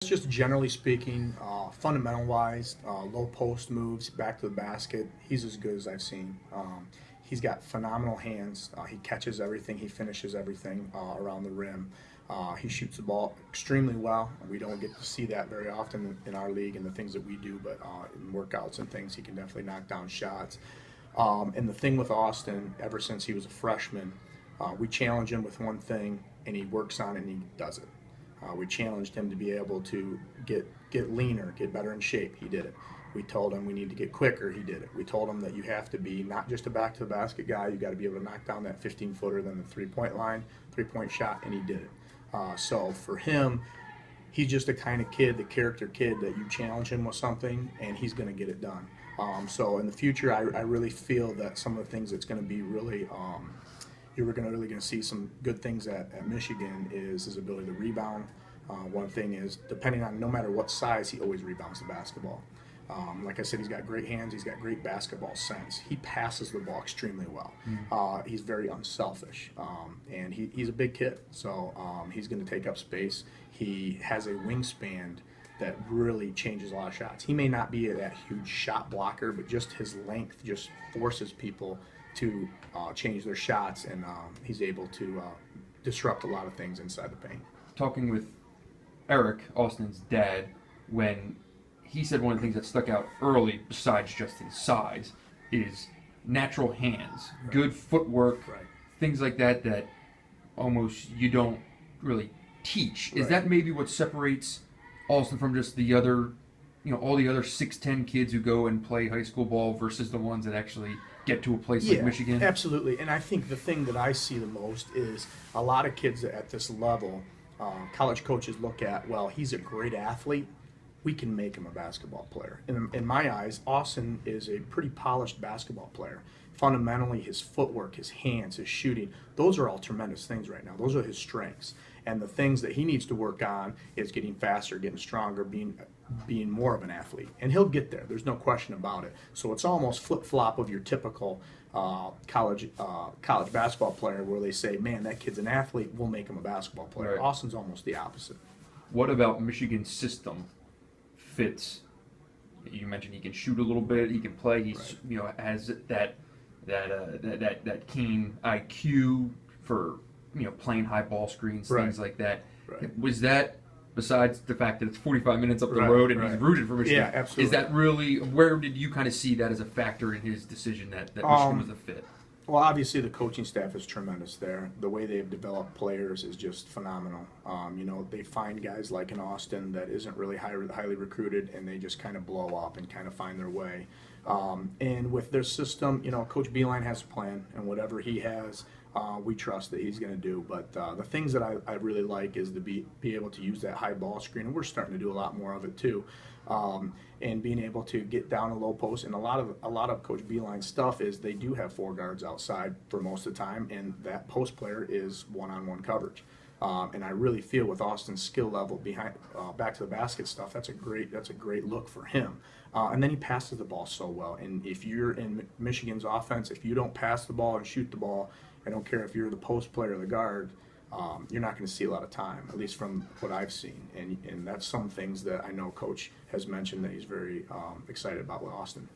Just generally speaking, fundamental-wise, low post moves, back to the basket, he's as good as I've seen. He's got phenomenal hands. He catches everything. He finishes everything around the rim. He shoots the ball extremely well. We don't get to see that very often in our league and the things that we do, but in workouts and things, he can definitely knock down shots. And the thing with Austin, ever since he was a freshman, we challenge him with one thing, and he works on it, and he does it. We challenged him to be able to get leaner, get better in shape. He did it. We told him we need to get quicker. He did it. We told him that you have to be not just a back-to-the-basket guy. You got to be able to knock down that 15-footer, then the three-point line, three-point shot, and he did it. So for him, he's just the kind of kid, the character kid that you challenge him with something, and he's going to get it done. So in the future, I really feel that some of the things that's going to be really you're really going to see some good things at Michigan is his ability to rebound. One thing is, depending on no matter what size, he always rebounds the basketball. Like I said, he's got great hands. He's got great basketball sense. He passes the ball extremely well. He's very unselfish, and he's a big kid, so he's going to take up space. He has a wingspan that really changes a lot of shots. He may not be that huge shot blocker, but just his length just forces people to change their shots, and he's able to disrupt a lot of things inside the paint. Talking with Eric, Austin's dad, when he said one of the things that stuck out early, besides just his size, is natural hands, good footwork, things like that that almost you don't really teach. Is that maybe what separates Austin from just the other, all the other 6'10" kids who go and play high school ball versus the ones that actually get to a place like Michigan? Absolutely. And I think the thing that I see the most is a lot of kids at this level, college coaches look at, well, he's a great athlete, we can make him a basketball player. In my eyes, Austin is a pretty polished basketball player. Fundamentally, his footwork, his hands, his shooting, those are all tremendous things right now. Those are his strengths. And the things that he needs to work on is getting faster, getting stronger, being more of an athlete. And he'll get there. There's no question about it. So it's almost flip-flop of your typical college basketball player where they say, man, that kid's an athlete, we'll make him a basketball player. Right. Austin's almost the opposite. What about Michigan's system fits? You mentioned he can shoot a little bit, he can play, he's has that keen IQ for playing high ball screens, things like that. Was that, besides the fact that it's 45 minutes up the road and he's rooted for Michigan, yeah, absolutely. Is that really, where did you kind of see that as a factor in his decision that Michigan was a fit? Well, obviously the coaching staff is tremendous there. The way they've developed players is just phenomenal. They find guys like in Austin that isn't really highly recruited, and they just kind of blow up and kind of find their way. And with their system, Coach Beeline has a plan, and whatever he has, we trust that he's going to do. But the things that I really like is to be able to use that high ball screen, and we're starting to do a lot more of it too. And being able to get down a low post, and a lot of Coach Beeline's stuff is they do have four guards outside for most of the time, and that post player is one-on-one coverage. And I really feel with Austin's skill level behind back to the basket stuff, that's a great look for him. And then he passes the ball so well. And if you're in Michigan's offense, if you don't pass the ball and shoot the ball, I don't care if you're the post player or the guard, you're not going to see a lot of time, at least from what I've seen. And that's some things that I know Coach has mentioned that he's very excited about with Austin.